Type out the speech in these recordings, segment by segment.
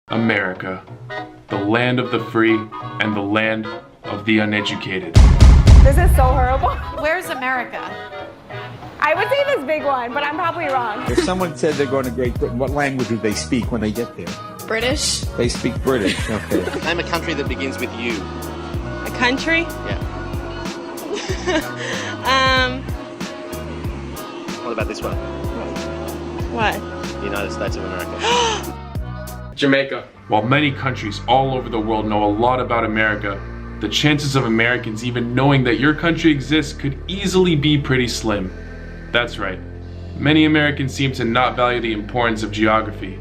America, the land of the free and the land of the uneducated. This is so horrible. Where's America? I would say this big one, but I'm probably wrong. If someone said they're going to Great Britain, what language do they speak when they get there? British? They speak British, okay. Name a country that begins with U. A country? Yeah. What about this one? What? The United States of America. Jamaica. While many countries all over the world know a lot about America, the chances of Americans even knowing that your country exists could easily be pretty slim. That's right. Many Americans seem to not value the importance of geography,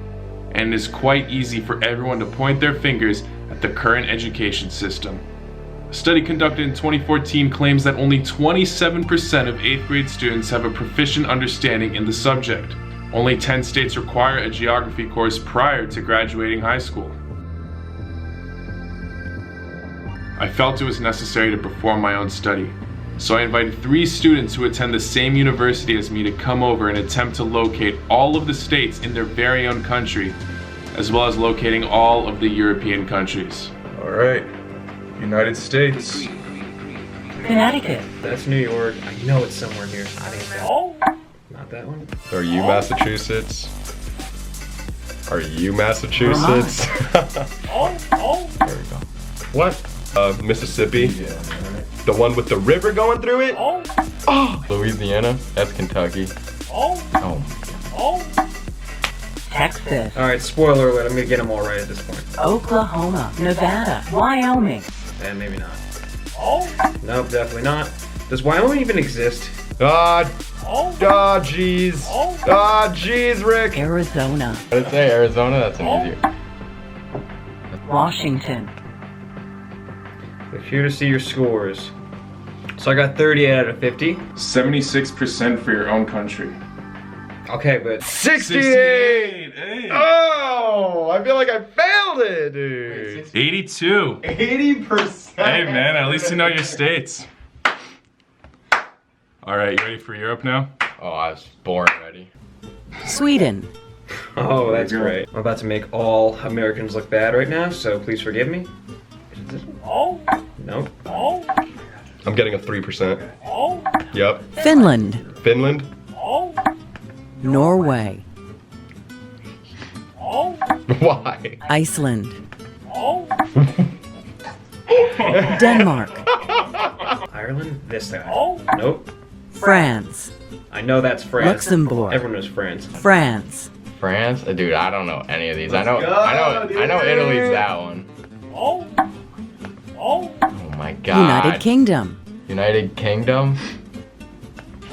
and it is quite easy for everyone to point their fingers at the current education system. A study conducted in 2014 claims that only 27% of 8th grade students have a proficient understanding in the subject. Only 10 states require a geography course prior to graduating high school. I felt it was necessary to perform my own study, so I invited 3 students who attend the same university as me to come over and attempt to locate all of the states in their very own country, as well as locating all of the European countries. All right, United States. Connecticut. That's New York. I know it's somewhere here. I think that. Not that one. Are you Massachusetts? Are you Massachusetts? There we go. What? Mississippi. The one with the river going through it? Oh! Louisiana. That's Kentucky. Oh. Texas. Alright, spoiler alert, I'm gonna get them all right at this point. Oklahoma. Nevada. Wyoming. And maybe not. Nope, definitely not. Does Wyoming even exist? Jeez. Jeez, Rick. Arizona. Did it say Arizona? That's an easier. Washington. Click here to see your scores. So I got 38 out of 50. 76% for your own country. Okay, but 68! Hey. Oh! I feel like I failed it, dude. 82. 80%. Hey man, at least you know your states. Alright, you ready for Europe now? Oh, I was born ready. Sweden. oh, that's great. I'm about to make all Americans look bad right now, so please forgive me. Nope. I'm getting a 3%. Yep. Finland. Finland? Norway. Why? Iceland. Denmark. Ireland? This guy. Nope. France. I know that's France. Luxembourg. Everyone knows France. France. France? Dude, I don't know any of these. I know Italy's that one. Oh my god. United Kingdom. United Kingdom?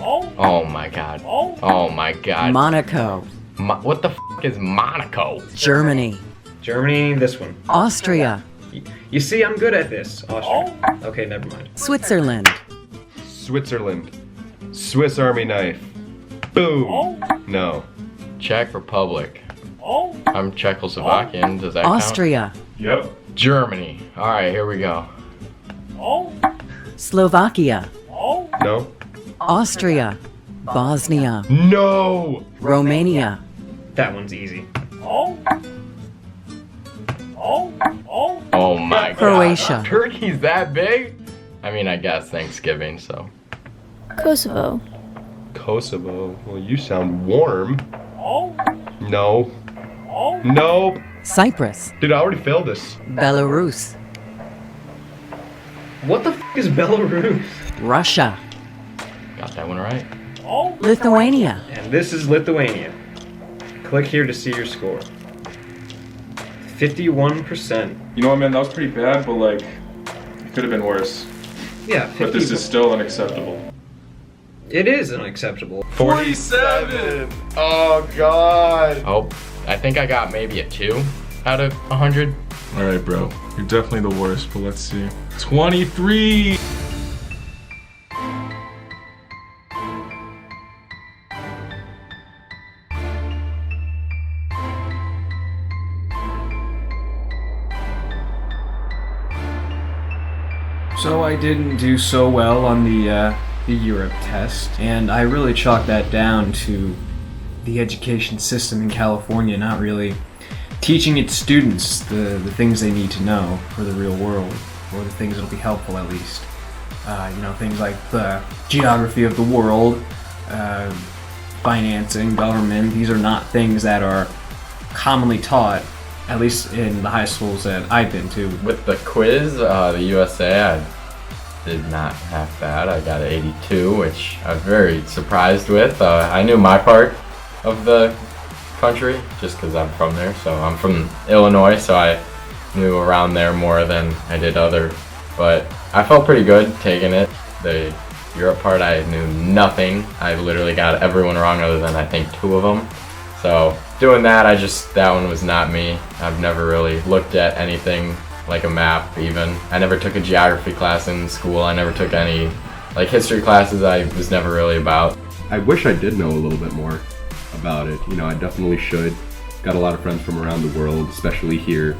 Oh my god. Oh my god. Monaco. What the f is Monaco? Germany. Germany, this one. Austria. You see, I'm good at this. Austria. Okay, never mind. Switzerland. Switzerland. Swiss Army knife. Boom. No. Czech Republic. I'm Czechoslovakian. Does that count? Austria. Yep. Germany. Alright, here we go. Slovakia. No. Austria. Bosnia. No! Romania. That one's easy. Oh my god. Croatia. Turkey's that big? I mean, I guess Thanksgiving, so. Kosovo. Kosovo. Well, you sound warm. No. Nope. Cyprus. Dude, I already failed this. Belarus. What the f is Belarus? Russia. Got that one right. Lithuania. And this is Lithuania. Click here to see your score. 51%. You know what, man, that was pretty bad, but like, it could have been worse. Yeah, But this is still unacceptable. It is unacceptable. 47! Oh god. Oh, I think I got maybe a 2 out of 100. Alright, bro. You're definitely the worst, but let's see. 23! So I didn't do so well on the Europe test, and I really chalked that down to the education system in California not really teaching its students the things they need to know for the real world, or the things that'll be helpful at least. Things like the geography of the world, financing, government. These are not things that are commonly taught, at least in the high schools that I've been to. With the quiz, the USA, I did not half bad. I got an 82, which I was very surprised with. I knew my part of the country just because I'm from there. So I'm from Illinois, so I knew around there more than I did other. But I felt pretty good taking it. The Europe part, I knew nothing. I literally got everyone wrong other than I think 2 of them. So doing that, that one was not me. I've never really looked at anything like a map even. I never took a geography class in school. I never took any history classes. I was never really about. I wish I did know a little bit more about it. I definitely should. Got a lot of friends from around the world, especially here.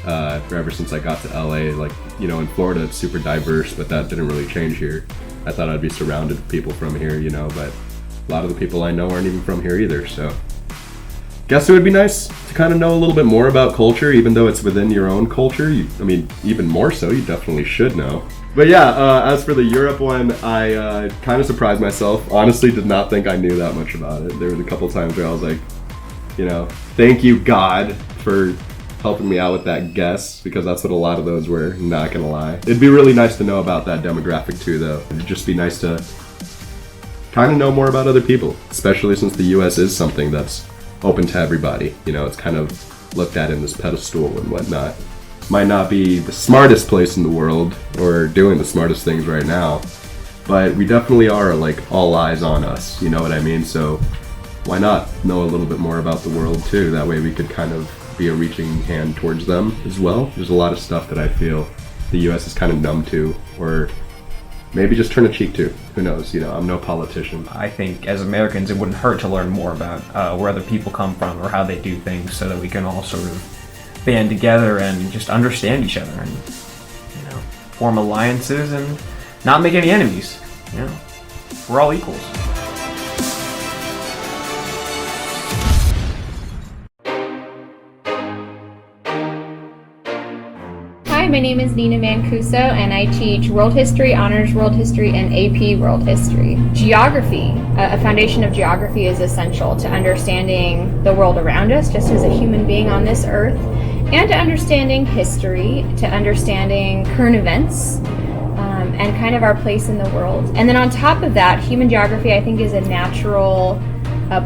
Ever since I got to LA, in Florida it's super diverse, but that didn't really change here. I thought I'd be surrounded with people from here, but a lot of the people I know aren't even from here either, so. Guess it would be nice to kind of know a little bit more about culture, even though it's within your own culture. Even more so, you definitely should know. But yeah, as for the Europe one, I kind of surprised myself. Honestly, did not think I knew that much about it. There was a couple times where I was like, thank you God for helping me out with that guess, because that's what a lot of those were, not gonna lie. It'd be really nice to know about that demographic too, though. It'd just be nice to kind of know more about other people, especially since the US is something that's open to everybody. It's kind of looked at in this pedestal and whatnot. Might not be the smartest place in the world or doing the smartest things right now, but we definitely are all eyes on us, you know what I mean? So why not know a little bit more about the world too? That way we could kind of be a reaching hand towards them as well. There's a lot of stuff that I feel the US is kind of numb to, or maybe just turn a cheek to. Who knows? I'm no politician. I think as Americans, it wouldn't hurt to learn more about where other people come from or how they do things, so that we can all sort of band together and just understand each other and, form alliances and not make any enemies. We're all equals. Hi, my name is Nina Mancuso, and I teach World History, Honors World History, and AP World History. Geography, a foundation of geography, is essential to understanding the world around us, just as a human being on this earth, and to understanding history, to understanding current events, and kind of our place in the world. And then on top of that, human geography, I think, is a natural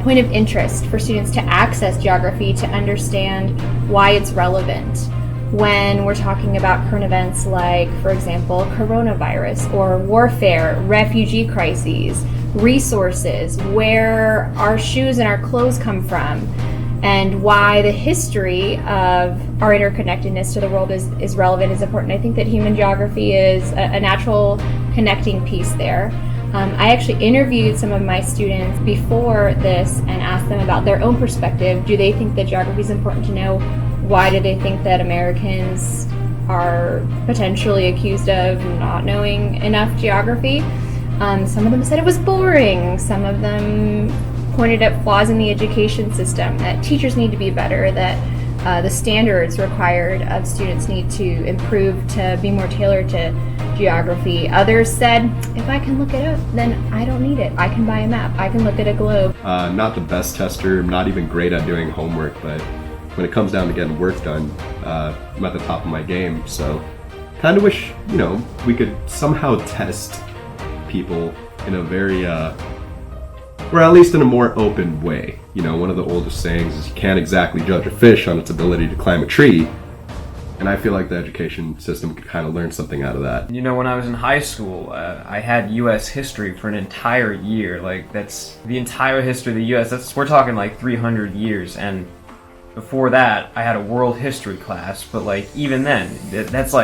point of interest for students to access geography, to understand why it's relevant when we're talking about current events like, for example, coronavirus or warfare, refugee crises, resources, where our shoes and our clothes come from, and why the history of our interconnectedness to the world is relevant, is important. I think that human geography is a natural connecting piece there. I actually interviewed some of my students before this and asked them about their own perspective. Do they think that geography is important to know? Why do they think that Americans are potentially accused of not knowing enough geography? Some of them said it was boring. Some of them pointed at flaws in the education system, that teachers need to be better, that the standards required of students need to improve to be more tailored to geography. Others said, if I can look it up, then I don't need it. I can buy a map. I can look at a globe. Not the best tester. I'm not even great at doing homework, but when it comes down to getting work done, I'm at the top of my game. So kind of wish, we could somehow test people in a very, or at least in a more open way. One of the oldest sayings is you can't exactly judge a fish on its ability to climb a tree. And I feel like the education system could kind of learn something out of that. When I was in high school, I had U.S. history for an entire year. That's the entire history of the U.S. We're talking 300 years. And before that, I had a world history class. But even then, that's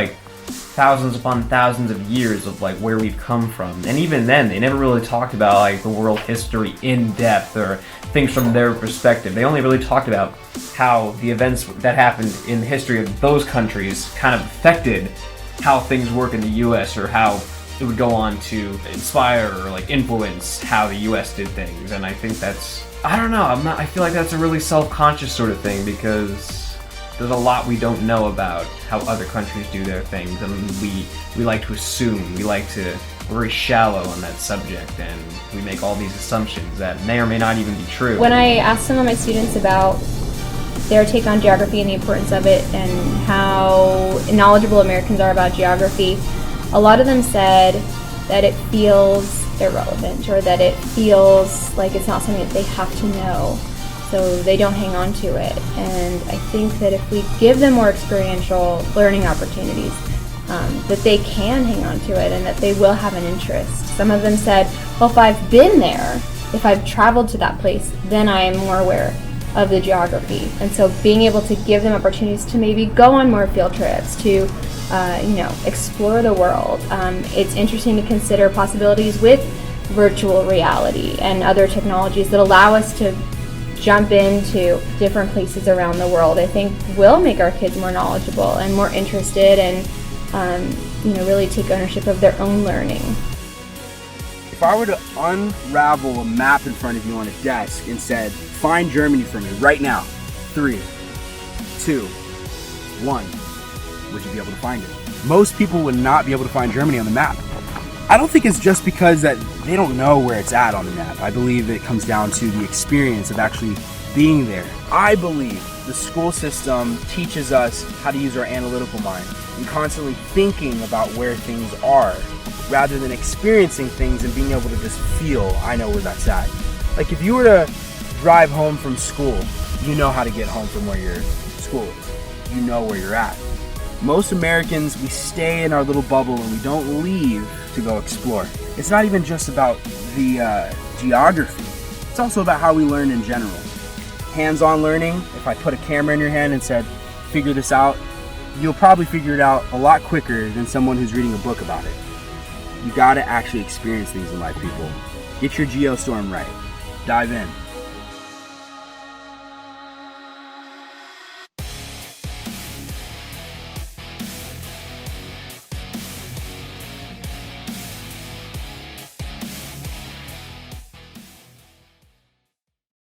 thousands upon thousands of years of where we've come from. And even then, they never really talked about the world history in depth or things from their perspective. They only really talked about how the events that happened in the history of those countries kind of affected how things work in the US, or how it would go on to inspire or influence how the US did things. And I think that's, I don't know, I feel like that's a really self-conscious sort of thing, because there's a lot we don't know about how other countries do their things, and we like to assume, we're very shallow on that subject, and we make all these assumptions that may or may not even be true. When I asked some of my students about their take on geography and the importance of it and how knowledgeable Americans are about geography, a lot of them said that it feels irrelevant, or that it feels like it's not something that they have to know, so they don't hang on to it. And I think that if we give them more experiential learning opportunities, that they can hang on to it and that they will have an interest. Some of them said, well, if I've been there, if I've traveled to that place, then I am more aware of the geography. And so being able to give them opportunities to maybe go on more field trips, to explore the world. It's interesting to consider possibilities with virtual reality and other technologies that allow us to jump into different places around the world. I think will make our kids more knowledgeable and more interested, and really take ownership of their own learning. If I were to unravel a map in front of you on a desk and said, find Germany for me right now, 3, 2, 1, would you be able to find it? Most people would not be able to find Germany on the map. I don't think it's just because that they don't know where it's at on the map. I believe it comes down to the experience of actually being there. I believe the school system teaches us how to use our analytical mind and constantly thinking about where things are, rather than experiencing things and being able to just feel, I know where that's at. Like if you were to drive home from school, you know how to get home from where your school is. You know where you're at. Most Americans, we stay in our little bubble and we don't leave to go explore. It's not even just about the geography. It's also about how we learn in general. Hands-on learning, if I put a camera in your hand and said, figure this out, you'll probably figure it out a lot quicker than someone who's reading a book about it. You gotta actually experience things in life, people. Get your Geostorm right. Dive in.